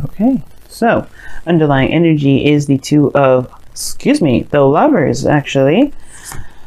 Okay, so underlying energy is the the Lovers, actually.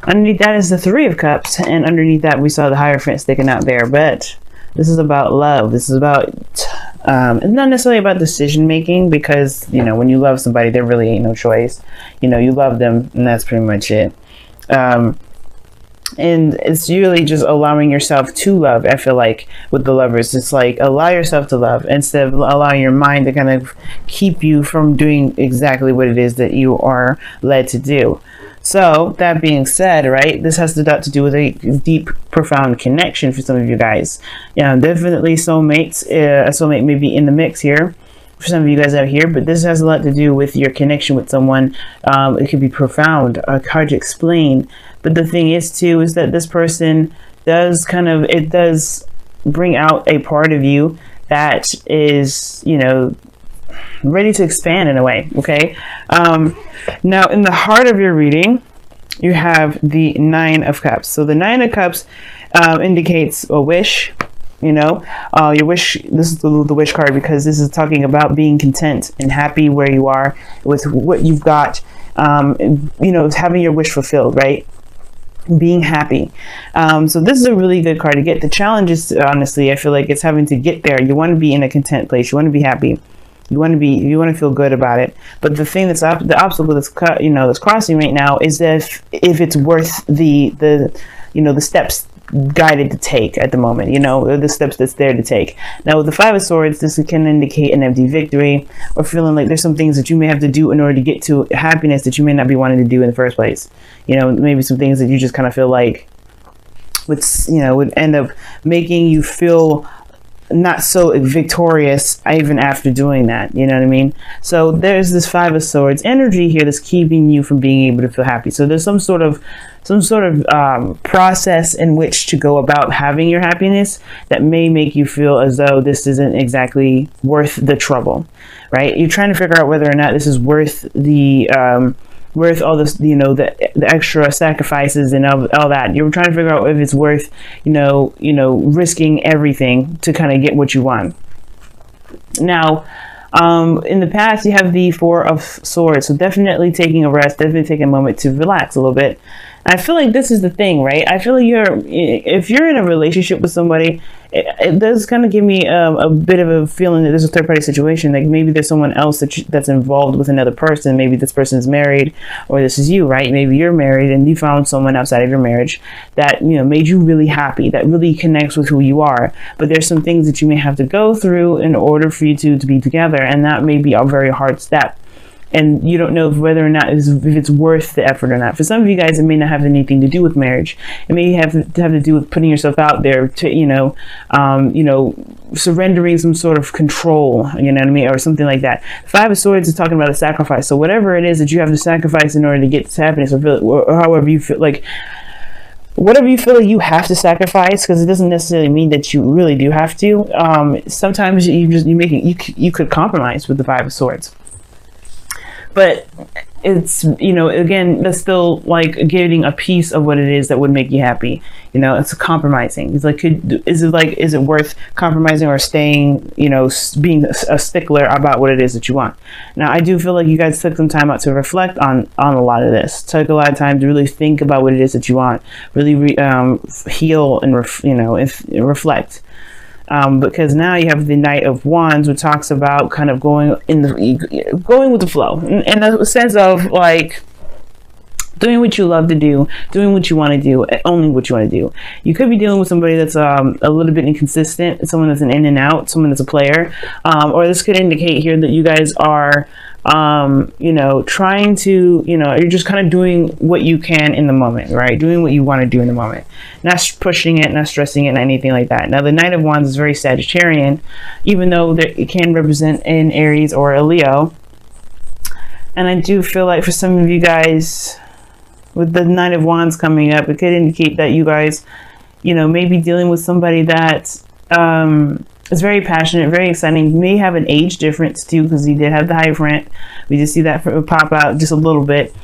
Underneath that is the Three of Cups, and underneath that we saw the Hierophant sticking out there. But this is about love. This is about, it's not necessarily about decision making, because, when you love somebody, there really ain't no choice. You love them, and that's pretty much it. And it's really just allowing yourself to love. I feel like with the Lovers, it's like allow yourself to love instead of allowing your mind to kind of keep you from doing exactly what it is that you are led to do. So that being said, right, this has a lot to do with a deep, profound connection for some of you guys. Definitely soulmates. A soulmate may be in the mix here for some of you guys out here, but this has a lot to do with your connection with someone. It could be profound, hard to explain. But the thing is too, is that this person does bring out a part of you that is, ready to expand in a way. Okay. Now in the heart of your reading, you have the Nine of Cups. So the Nine of Cups indicates a wish. Your wish. This is the wish card, because this is talking about being content and happy where you are with what you've got. Having your wish fulfilled, right? Being happy. So this is a really good card to get. The challenge is, honestly, I feel like it's having to get there. You want to be in a content place. You want to be happy. You want to feel good about it. But the thing the obstacle that's crossing right now is if it's worth the steps guided to take at the moment, the steps that's there to take. Now with the Five of Swords, this can indicate an empty victory, or feeling like there's some things that you may have to do in order to get to happiness that you may not be wanting to do in the first place. Maybe some things that you just kind of feel like would end up making you feel not so victorious even after doing that. You know what I mean? So there's this Five of Swords energy here that's keeping you from being able to feel happy. So there's some sort of process in which to go about having your happiness that may make you feel as though this isn't exactly worth the trouble, right? You're trying to figure out whether or not this is worth all this, the extra sacrifices and all that. You're trying to figure out if it's worth, risking everything to kind of get what you want. Now, in the past, you have the Four of Swords. So definitely taking a rest, definitely taking a moment to relax a little bit. I feel like this is the thing, right? I feel like if you're in a relationship with somebody, it does kind of give me a bit of a feeling that there's a third party situation. Like maybe there's someone else that's involved with another person. Maybe this person is married, or this is you, right? Maybe you're married and you found someone outside of your marriage that, made you really happy, that really connects with who you are. But there's some things that you may have to go through in order for you to be together. And that may be a very hard step. And you don't know whether or not if it's worth the effort or not. For some of you guys, it may not have anything to do with marriage. It may have to do with putting yourself out there to, surrendering some sort of control, you know what I mean, or something like that. Five of Swords is talking about a sacrifice. So whatever it is that you have to sacrifice in order to get to happiness, or however you feel like, whatever you feel like you have to sacrifice, because it doesn't necessarily mean that you really do have to. Sometimes you could compromise with the Five of Swords. But it's, again, that's still like getting a piece of what it is that would make you happy. It's compromising. It's like, is it worth compromising or staying, being a stickler about what it is that you want? Now, I do feel like you guys took some time out to reflect on a lot of this. Took a lot of time to really think about what it is that you want. Really heal and reflect. Because now you have the Knight of Wands, which talks about kind of going with the flow, in the sense of like doing what you love to do, doing what you want to do, only what you want to do. You could be dealing with somebody that's a little bit inconsistent, someone that's an in and out, someone that's a player, or this could indicate here that you guys are trying to, you're just kind of doing what you can in the moment, right? Doing what you want to do in the moment, not pushing it, not stressing it, not anything like that. Now, the Knight of Wands is very Sagittarian, even though it can represent an Aries or a Leo. And I do feel like for some of you guys, with the Knight of Wands coming up, it could indicate that you guys, may be dealing with somebody that, it's very passionate, very exciting. You may have an age difference too, because he did have the Hierophant. We just see that pop out just a little bit.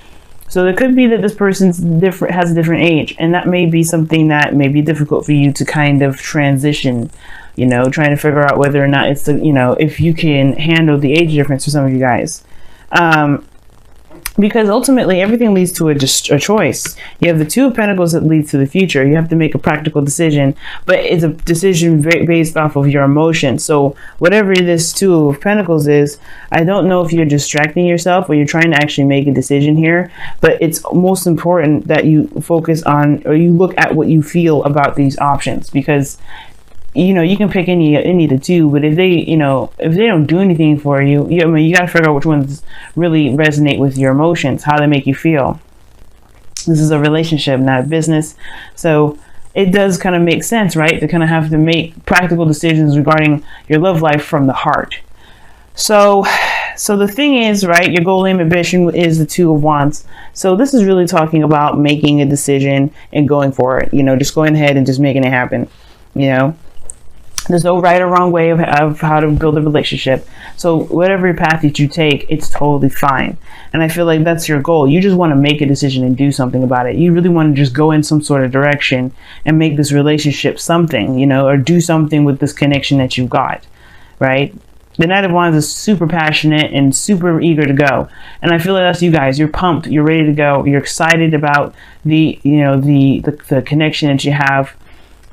So it could be that this person's has a different age, and that may be something that may be difficult for you to kind of transition you know, trying to figure out whether or not it's the, you know, if you can handle the age difference for some of you guys. Because ultimately everything leads to a choice. You have the Two of Pentacles that leads to the future. You have to make a practical decision, but it's a decision based off of your emotions. So whatever this Two of Pentacles is, I don't know if you're distracting yourself or you're trying to actually make a decision here, but it's most important that you focus on, or you look at what you feel about these options, because you know, you can pick any of the two, but if they, you know, if they don't do anything for you, I mean, you got to figure out which ones really resonate with your emotions, how they make you feel. This is a relationship, not a business. So it does kind of make sense, right? To kind of have to make practical decisions regarding your love life from the heart. So the thing is, right, your goal, aim, ambition is the Two of Wands. So this is really talking about making a decision and going for it, you know, just going ahead and just making it happen, you know. There's no right or wrong way of how to build a relationship. So whatever path that you take, it's totally fine. And I feel like that's your goal. You just want to make a decision and do something about it. You really want to just go in some sort of direction and make this relationship something, you know, or do something with this connection that you've got, right? The Knight of Wands is super passionate and super eager to go. And I feel like that's you guys. You're pumped. You're ready to go. You're excited about the, you know, the connection that you have,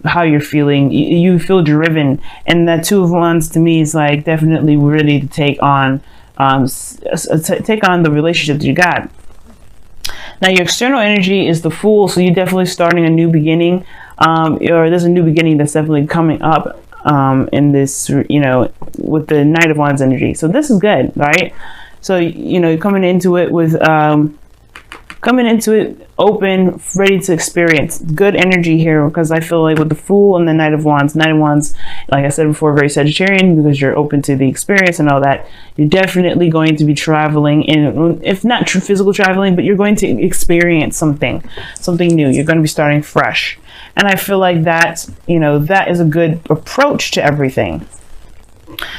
how you're feeling. You feel driven, and that Two of Wands to me is like definitely ready to take on the relationship that you got. Now your external energy is the Fool, so you're definitely starting a new beginning, or there's a new beginning that's definitely coming up in this, you know, with the Knight of Wands energy. So this is good, right? So, you know, coming into it with open, ready to experience. Good energy here, because I feel like with the Fool and the Knight of Wands, like I said before, very Sagittarian, because you're open to the experience and all that. You're definitely going to be traveling, and if not physical traveling, but you're going to experience something new. You're going to be starting fresh. And I feel like that, you know, that is a good approach to everything,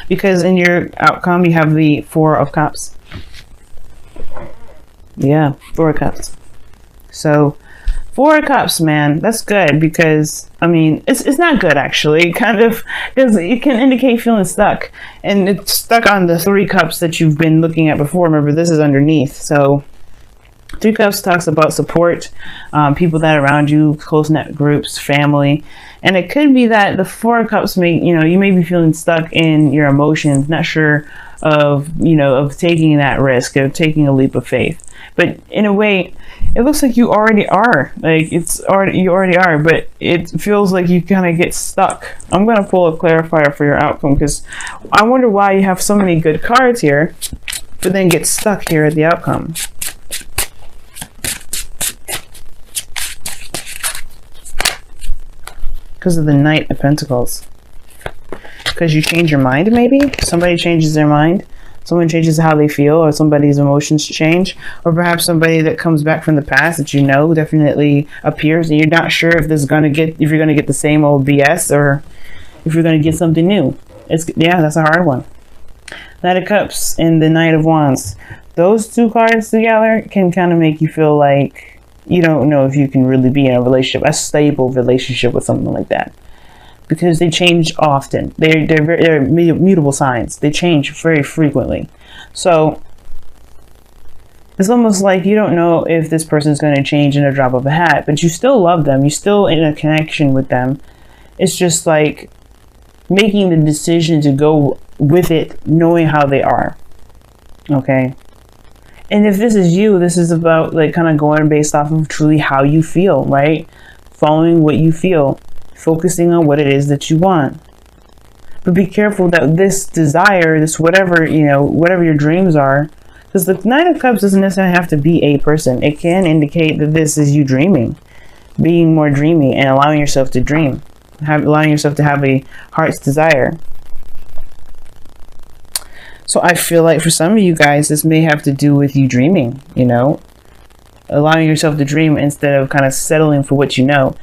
because in your outcome, you have the Four of Cups. Yeah, Four of Cups. So Four of Cups, man, that's good, because I mean, it's not good actually, kind of, because it can indicate feeling stuck, and it's stuck on the Three Cups that you've been looking at before. Remember, this is underneath. So Three Cups talks about support, people that are around you, close net groups, family. And it could be that the Four of Cups you may be feeling stuck in your emotions, not sure of taking that risk, of taking a leap of faith. But in a way, it looks like you already are. Like you already are, but it feels like you kind of get stuck. I'm going to pull a clarifier for your outcome, because I wonder why you have so many good cards here, but then get stuck here at the outcome. Because of the Knight of Pentacles. Because you change your mind, maybe? Somebody changes their mind. Someone changes how they feel, or somebody's emotions change. Or perhaps somebody that comes back from the past that you know definitely appears, and you're not sure if you're gonna get the same old BS, or if you're gonna get something new. Yeah, that's a hard one. Knight of Cups and the Knight of Wands. Those two cards together can kind of make you feel like you don't know if you can really be in a relationship, a stable relationship with someone like that, because they change often. They're mutable signs. They change very frequently. So it's almost like you don't know if this person is going to change in a drop of a hat, but you still love them. You're still in a connection with them. It's just like making the decision to go with it, knowing how they are. Okay. And if this is you, this is about like kind of going based off of truly how you feel, right? Following what you feel, focusing on what it is that you want. But be careful that this desire, this whatever your dreams are, because the Knight of Cups doesn't necessarily have to be a person. It can indicate that this is you dreaming, being more dreamy, and allowing yourself to dream, allowing yourself to have a heart's desire. So I feel like for some of you guys, this may have to do with you dreaming, you know, allowing yourself to dream instead of kind of settling for what you know,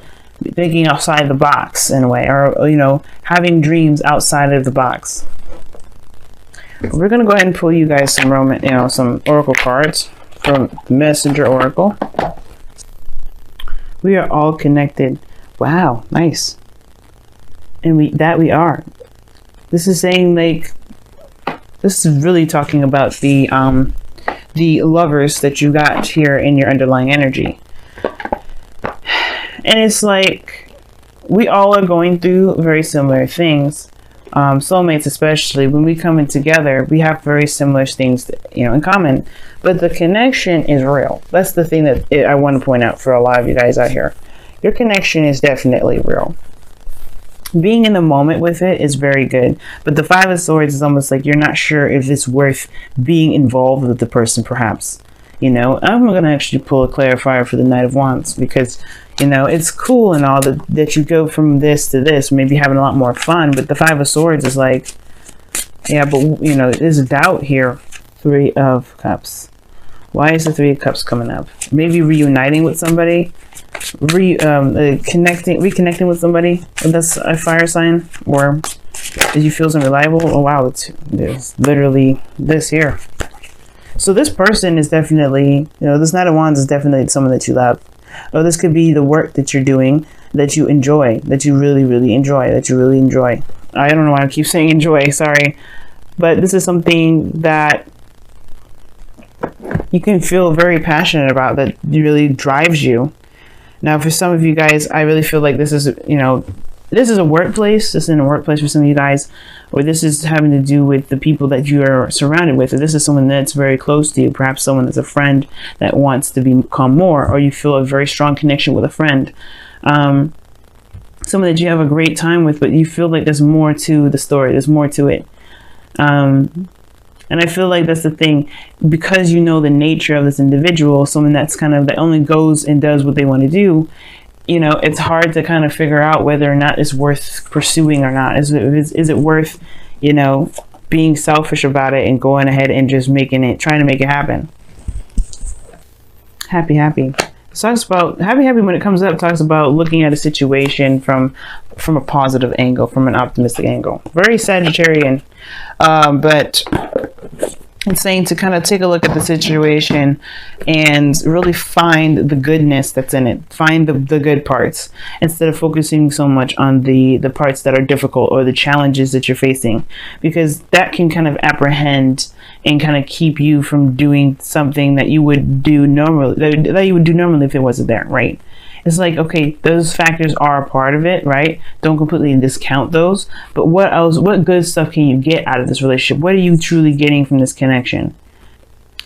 thinking outside the box in a way, or, you know, having dreams outside of the box. We're going to go ahead and pull you guys some oracle cards from the Messenger Oracle. We are all connected. Wow, nice. And we are. This is saying, like, this is really talking about the lovers that you got here in your underlying energy. And it's like, we all are going through very similar things. Soulmates, especially, when we come in together, we have very similar things, in common. But the connection is real. That's the thing that I want to point out for a lot of you guys out here. Your connection is definitely real. Being in the moment with it is very good. But the Five of Swords is almost like you're not sure if it's worth being involved with the person, perhaps. I'm going to actually pull a clarifier for the Knight of Wands, because it's cool and all that you go from this to this, maybe having a lot more fun. But the Five of Swords is like, yeah, but there's a doubt here. Three of Cups. Why is the Three of Cups coming up? Maybe reuniting with somebody, reconnecting with somebody that's a fire sign, or did you feel unreliable? Oh wow, there's literally this here. So this person is definitely, this Knight of Wands is definitely someone that you love. Or this could be the work that you're doing that you enjoy, that you really, really enjoy, I don't know why I keep saying enjoy, sorry. But this is something that you can feel very passionate about, that really drives you. Now, for some of you guys, I really feel like this is, this is a workplace. This is in a workplace for some of you guys, or this is having to do with the people that you are surrounded with. Or this is someone that's very close to you, perhaps someone that's a friend that wants to become more, or you feel a very strong connection with a friend. Someone that you have a great time with, but you feel like there's more to the story. There's more to it. And I feel like that's the thing, because you know the nature of this individual, someone that's that only goes and does what they want to do. It's hard to kind of figure out whether or not it's worth pursuing or not. Is it worth, being selfish about it and going ahead and just trying to make it happen. Happy. It talks about happy when it comes up, talks about looking at a situation from a positive angle, from an optimistic angle. Very Sagittarian, but it's saying to kind of take a look at the situation and really find the goodness that's in it. Find the good parts instead of focusing so much on the parts that are difficult or the challenges that you're facing, because that can kind of apprehend and kind of keep you from doing something that you would do normally, that you would do normally if it wasn't there, right? It's like, okay, those factors are a part of it, right? Don't completely discount those. But what else, what good stuff can you get out of this relationship? What are you truly getting from this connection?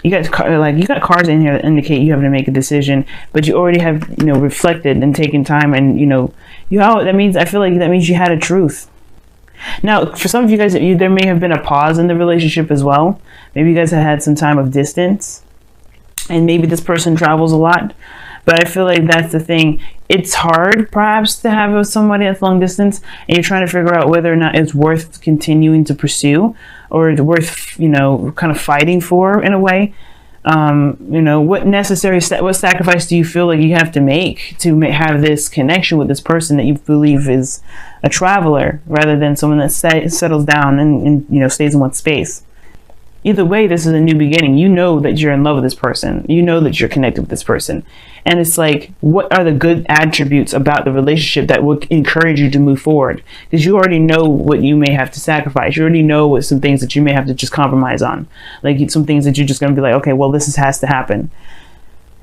You got cards in here that indicate you have to make a decision, but you already have, reflected and taken time, and that means, I feel like that means you had a truth. Now, for some of you guys, there may have been a pause in the relationship as well. Maybe you guys have had some time of distance, and maybe this person travels a lot. But I feel like that's the thing. It's hard, perhaps, to have somebody that's long distance, and you're trying to figure out whether or not it's worth continuing to pursue, or it's worth, kind of fighting for in a way. What sacrifice do you feel like you have to make to have this connection with this person that you believe is a traveler, rather than someone that settles down and stays in one space? Either way, this is a new beginning. You know that you're in love with this person. You know that you're connected with this person. And it's like, what are the good attributes about the relationship that would encourage you to move forward? Because you already know what you may have to sacrifice. You already know what some things that you may have to just compromise on. Like some things that you're just going to be like, okay, well, has to happen.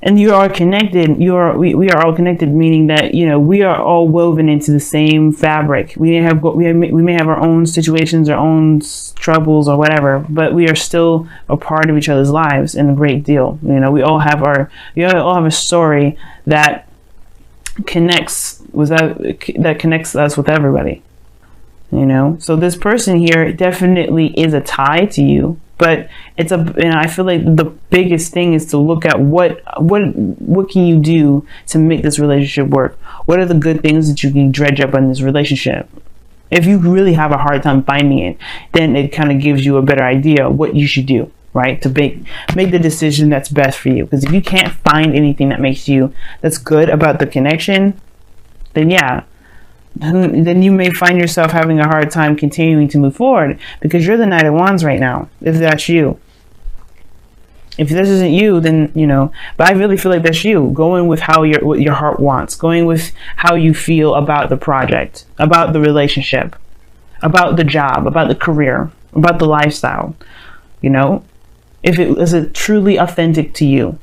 And you are connected. We are all connected, meaning that, we are all woven into the same fabric. We may have our own situations, our own troubles or whatever, but we are still a part of each other's lives in a great deal. We all have a story that connects us with everybody. So this person here definitely is a tie to you. But I feel like the biggest thing is to look at what can you do to make this relationship work? What are the good things that you can dredge up in this relationship? If you really have a hard time finding it, then it kind of gives you a better idea of what you should do, right? To make the decision that's best for you. Because if you can't find anything that's good about the connection, then yeah. Then you may find yourself having a hard time continuing to move forward, because you're the Knight of Wands right now, if that's you. If this isn't you, then, you know, but I really feel like that's you, going with what your heart wants, going with how you feel about the project, about the relationship, about the job, about the career, about the lifestyle. You know, if it is truly authentic to you.